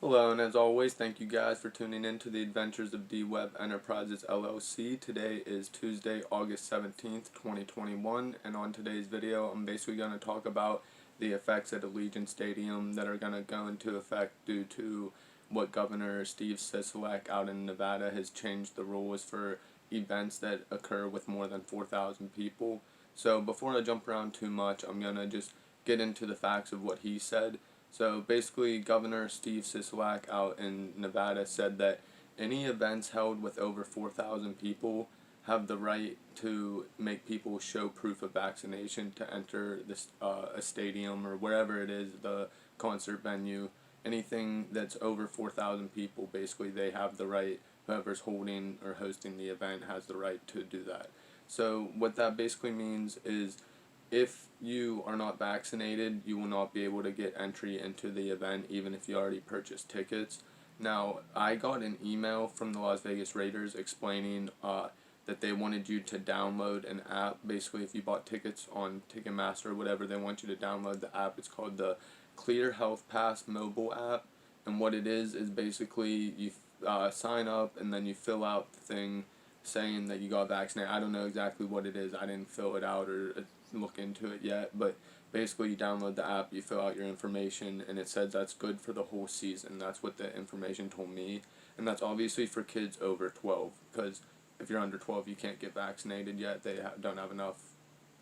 Hello, and as always, thank you guys for tuning in to the Adventures of D-Webb Enterprises LLC. Today is Tuesday, August 17th, 2021, and on today's video, I'm basically going to talk about the effects at Allegiant Stadium that are going to go into effect due to what Governor Steve Sisolak out in Nevada has changed the rules for events that occur with more than 4,000 people. So before I jump around too much, I'm going to just get into the facts of what he said. So basically, Governor Steve Sisolak out in Nevada said that any events held with over 4,000 people have the right to make people show proof of vaccination to enter this a stadium or wherever it is, the concert venue. Anything that's over 4,000 people, basically they have the right, whoever's holding or hosting the event has the right to do that. So what that basically means is if you are not vaccinated, you will not be able to get entry into the event even if you already purchased tickets. Now, I got an email from the Las Vegas Raiders explaining that they wanted you to download an app. Basically, if you bought tickets on Ticketmaster or whatever, they want you to download the app. It's called the Clear Health Pass mobile app. And what it is basically you sign up and then you fill out the thing saying that you got vaccinated. I don't know exactly what it is. I didn't fill it out or look into it yet, but basically you download the app, you fill out your information, and it says that's good for the whole season. That's what the information told me, and that's obviously for kids over 12, because if you're under 12 you can't get vaccinated yet. They don't have enough,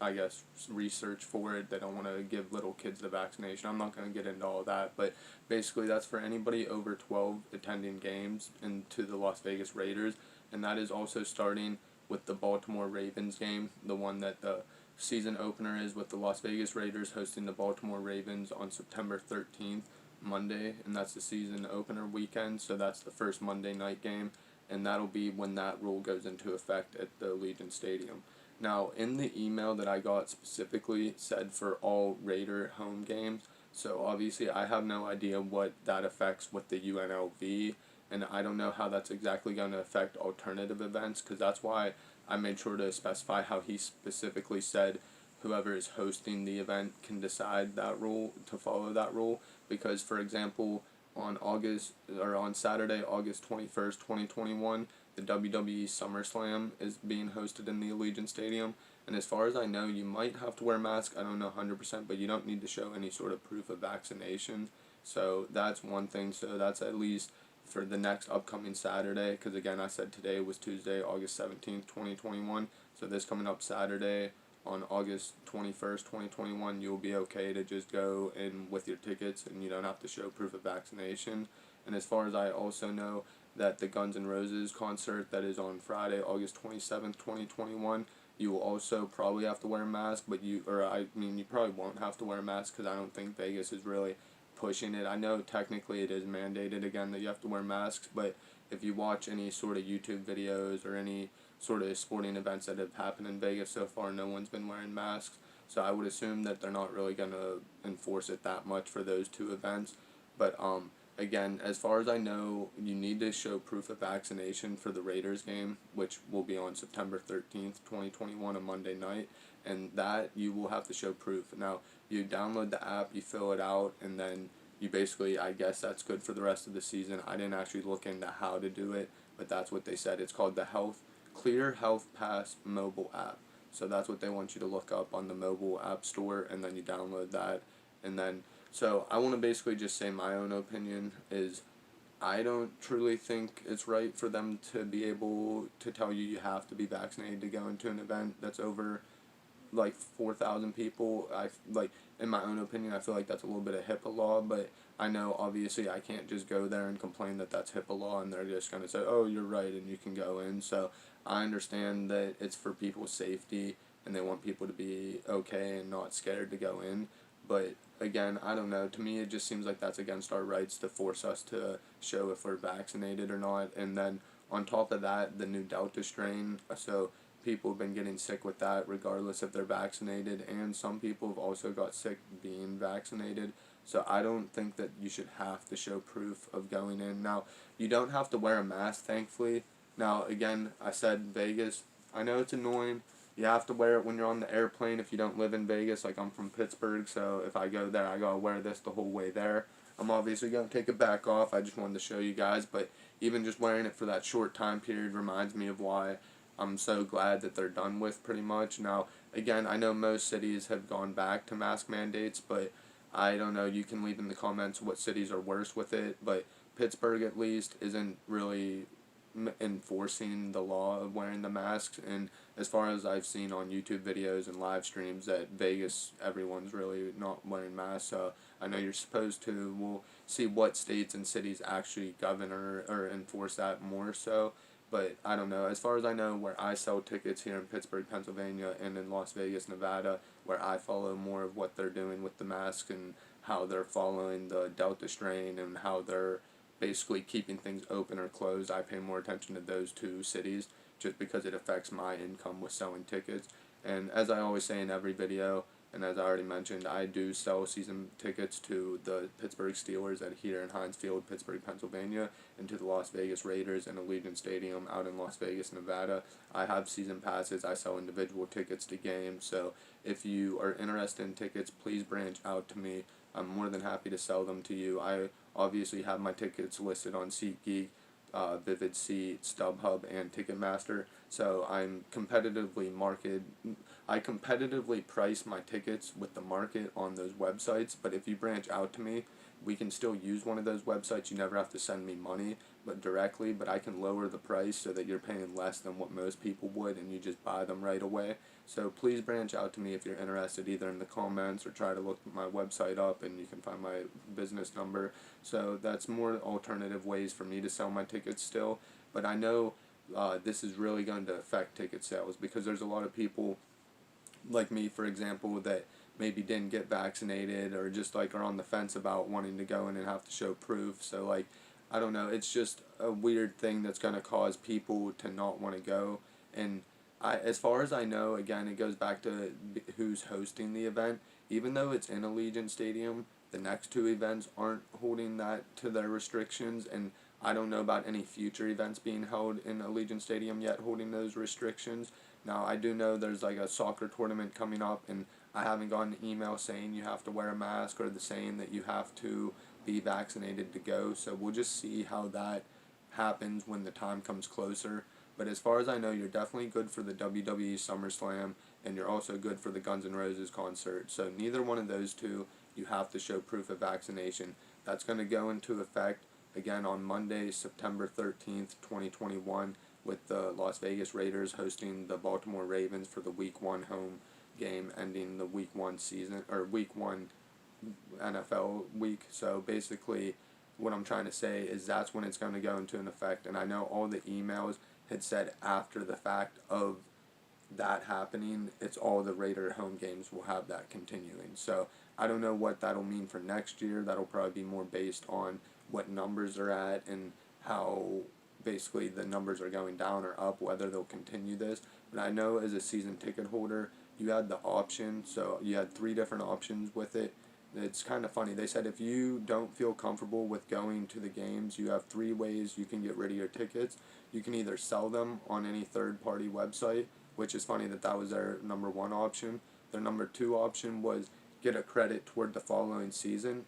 I guess, research for it. They don't want to give little kids the vaccination. I'm not going to get into all that, but basically that's for anybody over 12 attending games into the Las Vegas Raiders, and that is also starting with the Baltimore Ravens game, the one that the season opener is with the Las Vegas Raiders hosting the Baltimore Ravens on September 13th, Monday, and that's the season opener weekend, so that's the first Monday night game, and that'll be when that rule goes into effect at the Allegiant Stadium. Now, in the email that I got specifically said for all Raider home games, so obviously I have no idea what that affects with the UNLV, and I don't know how that's exactly going to affect alternative events, because that's why I made sure to specify how he specifically said whoever is hosting the event can decide that rule, to follow that rule, because for example, on Saturday, August 21st, 2021, the WWE SummerSlam is being hosted in the Allegiant Stadium, and as far as I know, you might have to wear a mask. I don't know 100%, but you don't need to show any sort of proof of vaccination. So that's one thing. So that's at least for the next upcoming Saturday, because again, I said today was Tuesday, August 17th, 2021. So this coming up Saturday on August 21st, 2021, you'll be okay to just go in with your tickets and you don't have to show proof of vaccination. And as far as I also know, that the Guns N' Roses concert that is on Friday, August 27th, 2021, you will also probably have to wear a mask, but you probably won't have to wear a mask because I don't think Vegas is really pushing it. I know technically it is mandated again that you have to wear masks, but if you watch any sort of YouTube videos or any sort of sporting events that have happened in Vegas so far, no one's been wearing masks. So I would assume that they're not really going to enforce it that much for those two events. But again, as far as I know, you need to show proof of vaccination for the Raiders game, which will be on September 13th, 2021, a Monday night, and that you will have to show proof. Now, you download the app, you fill it out, and then you basically, I guess that's good for the rest of the season. I didn't actually look into how to do it, but that's what they said. It's called the Clear Health Pass mobile app. So that's what they want you to look up on the mobile app store, and then you download that. And then, so I want to basically just say my own opinion is I don't truly think it's right for them to be able to tell you have to be vaccinated to go into an event that's over like 4,000 people. In my own opinion, I feel like that's a little bit of HIPAA law, but I know obviously I can't just go there and complain that that's HIPAA law and they're just going to say, oh, you're right, and you can go in. So I understand that it's for people's safety and they want people to be okay and not scared to go in. But again, I don't know. To me, it just seems like that's against our rights to force us to show if we're vaccinated or not. And then on top of that, the new Delta strain, so people have been getting sick with that regardless if they're vaccinated, and some people have also got sick being vaccinated. So I don't think that you should have to show proof of going in. Now, you don't have to wear a mask, thankfully. Now, again, I said Vegas. I know it's annoying. You have to wear it when you're on the airplane if you don't live in Vegas. Like, I'm from Pittsburgh, so if I go there, I gotta wear this the whole way there. I'm obviously going to take it back off. I just wanted to show you guys, but even just wearing it for that short time period reminds me of why I'm so glad that they're done with pretty much. Now, again, I know most cities have gone back to mask mandates, but I don't know, you can leave in the comments what cities are worse with it, but Pittsburgh at least isn't really enforcing the law of wearing the masks, and as far as I've seen on YouTube videos and live streams, that Vegas, everyone's really not wearing masks. So I know you're supposed to. We'll see what states and cities actually govern or enforce that more so. But I don't know. As far as I know, where I sell tickets here in Pittsburgh, Pennsylvania, and in Las Vegas, Nevada, where I follow more of what they're doing with the mask and how they're following the Delta strain and how they're basically keeping things open or closed, I pay more attention to those two cities just because it affects my income with selling tickets. And as I always say in every video, and as I already mentioned, I do sell season tickets to the Pittsburgh Steelers at here in Heinz Field, Pittsburgh, Pennsylvania, and to the Las Vegas Raiders in Allegiant Stadium out in Las Vegas, Nevada. I have season passes. I sell individual tickets to games. So if you are interested in tickets, please branch out to me. I'm more than happy to sell them to you. I obviously have my tickets listed on SeatGeek, Vivid Seat, StubHub, and Ticketmaster. So I competitively price my tickets with the market on those websites. But if you branch out to me, we can still use one of those websites. You never have to send me money, but directly. But I can lower the price so that you're paying less than what most people would, and you just buy them right away. So please branch out to me if you're interested, either in the comments or try to look my website up, and you can find my business number. So that's more alternative ways for me to sell my tickets still. But I know this is really going to affect ticket sales because there's a lot of people like me, for example, that maybe didn't get vaccinated or just like are on the fence about wanting to go in and have to show proof. So like, I don't know, it's just a weird thing that's going to cause people to not want to go. And as far as I know, again, it goes back to who's hosting the event. Even though it's in Allegiant Stadium, the next two events aren't holding that to their restrictions, and I don't know about any future events being held in Allegiant Stadium yet holding those restrictions. Now, I do know there's like a soccer tournament coming up, and I haven't gotten an email saying you have to wear a mask or saying that you have to be vaccinated to go, so we'll just see how that happens when the time comes closer. But as far as I know, you're definitely good for the WWE SummerSlam, and you're also good for the Guns N' Roses concert. So neither one of those two, you have to show proof of vaccination. That's going to go into effect, again, on Monday, September 13th, 2021, with the Las Vegas Raiders hosting the Baltimore Ravens for the Week 1 home game, ending the Week 1 season, or Week 1 NFL week. So basically, what I'm trying to say is that's when it's going to go into an effect. And I know all the emails had said after the fact of that happening, it's all the Raider home games will have that continuing. So I don't know what that'll mean for next year. That'll probably be more based on what numbers are at and how basically the numbers are going down or up, whether they'll continue this. But I know as a season ticket holder, you had the option, so you had 3 different options with it. It's kind of funny. They said if you don't feel comfortable with going to the games, you have 3 ways you can get rid of your tickets. You can either sell them on any third-party website, which is funny that that was their number 1 option. Their number 2 option was get a credit toward the following season.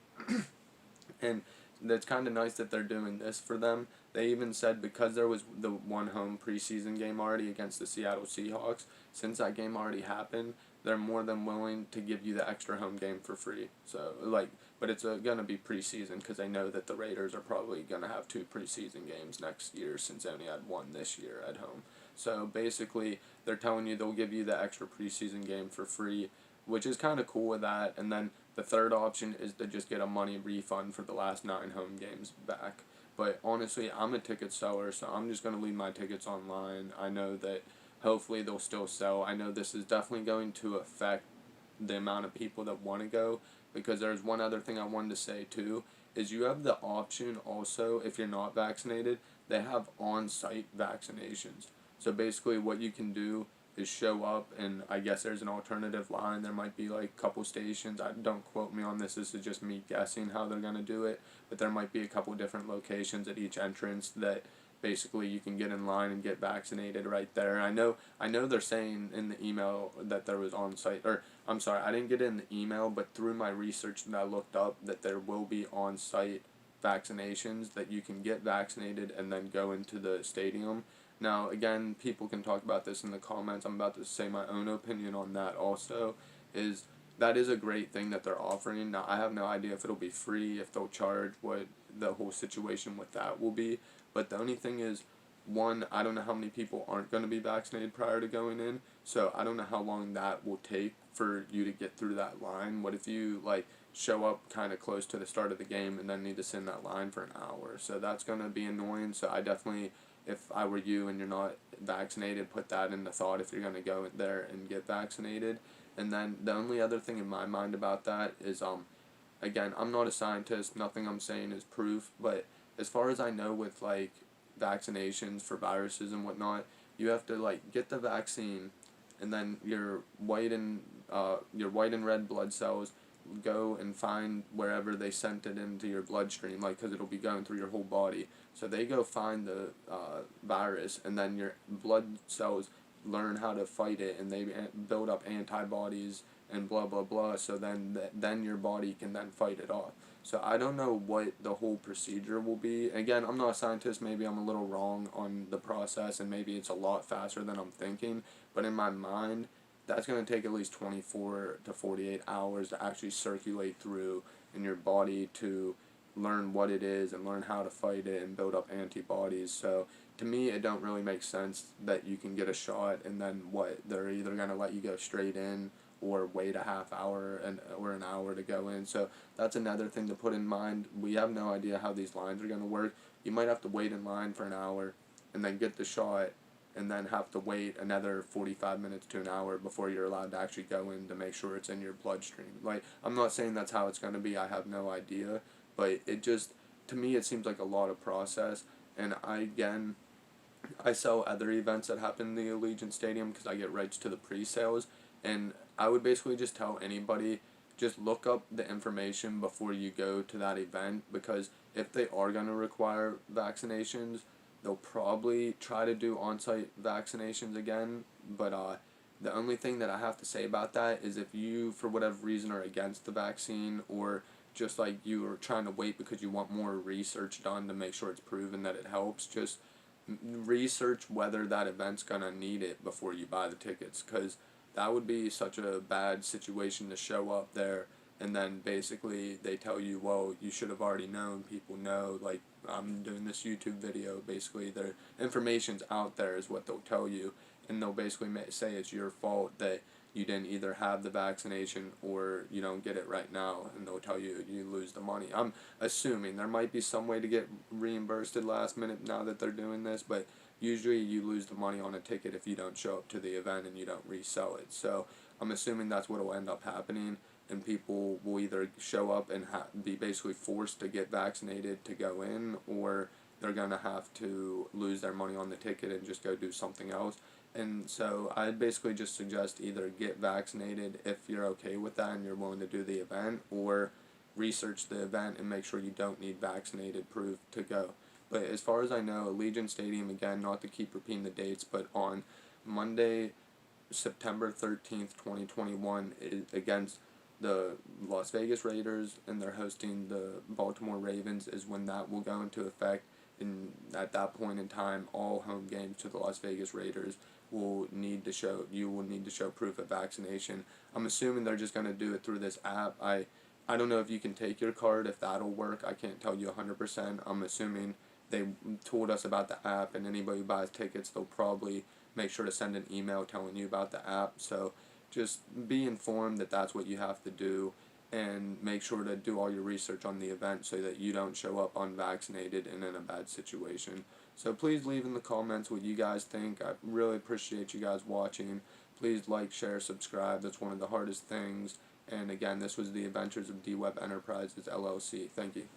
And it's kind of nice that they're doing this for them. They even said because there was the one home preseason game already against the Seattle Seahawks, since that game already happened, they're more than willing to give you the extra home game for free. So, like, but it's going to be preseason because they know that the Raiders are probably going to have 2 preseason games next year since they only had 1 this year at home. So, basically, they're telling you they'll give you the extra preseason game for free, which is kind of cool with that. And then the third option is to just get a money refund for the last 9 home games back. But honestly, I'm a ticket seller, so I'm just going to leave my tickets online. I know that hopefully they'll still sell. I know this is definitely going to affect the amount of people that want to go, because there's one other thing I wanted to say too, is you have the option also, if you're not vaccinated, they have on-site vaccinations. So basically what you can do is show up, and I guess there's an alternative line. There might be like a couple stations. Don't quote me on this. This is just me guessing how they're going to do it. But there might be a couple different locations at each entrance that basically you can get in line and get vaccinated right there. I know they're saying in the email that there was on-site, or I'm sorry, I didn't get it in the email, but through my research that I looked up, that there will be on-site vaccinations, that you can get vaccinated and then go into the stadium. Now, again, people can talk about this in the comments. I'm about to say my own opinion on that also, is that is a great thing that they're offering. Now, I have no idea if it'll be free, if they'll charge, what the whole situation with that will be. But the only thing is, one, I don't know how many people aren't going to be vaccinated prior to going in, so I don't know how long that will take for you to get through that line. What if you, like, show up kind of close to the start of the game and then need to sit in that line for an hour? So that's going to be annoying. So I definitely, if I were you and you're not vaccinated, put that into thought if you're going to go there and get vaccinated. And then the only other thing in my mind about that is, again, I'm not a scientist, nothing I'm saying is proof, but as far as I know with, like, vaccinations for viruses and whatnot, you have to, like, get the vaccine, and then your white and red blood cells go and find wherever they sent it into your bloodstream, like, because it'll be going through your whole body. So they go find the virus, and then your blood cells learn how to fight it, and they build up antibodies and blah blah blah, so then your body can then fight it off. So I don't know what the whole procedure will be. Again, I'm not a scientist, maybe I'm a little wrong on the process, and maybe it's a lot faster than I'm thinking, but in my mind, that's going to take at least 24 to 48 hours to actually circulate through in your body to learn what it is and learn how to fight it and build up antibodies. So to me, it don't really make sense that you can get a shot and then they're either going to let you go straight in or wait a half hour or an hour to go in. So that's another thing to put in mind. We have no idea how these lines are going to work. You might have to wait in line for an hour and then get the shot, and then have to wait another 45 minutes to an hour before you're allowed to actually go in to make sure it's in your bloodstream. Like, I'm not saying that's how it's going to be, I have no idea, but it just, to me, it seems like a lot of process. And I sell other events that happen in the Allegiant Stadium because I get rights to the pre-sales, and I would basically just tell anybody, just look up the information before you go to that event, because if they are going to require vaccinations, they'll probably try to do on-site vaccinations again. But the only thing that I have to say about that is, if you, for whatever reason, are against the vaccine, or just like you are trying to wait because you want more research done to make sure it's proven that it helps, just research whether that event's going to need it before you buy the tickets, because that would be such a bad situation to show up there and then basically they tell you, well, you should have already known. People know, like, I'm doing this YouTube video, basically their information's out there is what they'll tell you, and they'll basically say it's your fault that you didn't either have the vaccination or you don't get it right now, and they'll tell you you lose the money. I'm assuming there might be some way to get reimbursed at last minute now that they're doing this, but usually you lose the money on a ticket if you don't show up to the event and you don't resell it. So I'm assuming that's what will end up happening, and people will either show up and be basically forced to get vaccinated to go in, or they're going to have to lose their money on the ticket and just go do something else. And so I'd basically just suggest either get vaccinated if you're okay with that and you're willing to do the event, or research the event and make sure you don't need vaccinated proof to go. But as far as I know, Allegiant Stadium, again, not to keep repeating the dates, but on Monday, September 13th, 2021, is against the Las Vegas Raiders, and they're hosting the Baltimore Ravens, is when that will go into effect. And at that point in time, all home games to the Las Vegas Raiders will need to show proof of vaccination. I'm assuming they're just going to do it through this app. I don't know if you can take your card, if that'll work. I can't tell you 100%. I'm assuming they told us about the app, and anybody who buys tickets, they'll probably make sure to send an email telling you about the app. So just be informed that that's what you have to do, and make sure to do all your research on the event so that you don't show up unvaccinated and in a bad situation. So please leave in the comments what you guys think. I really appreciate you guys watching. Please like, share, subscribe. That's one of the hardest things. And again, this was the Adventures of D-Webb Enterprises, LLC. Thank you.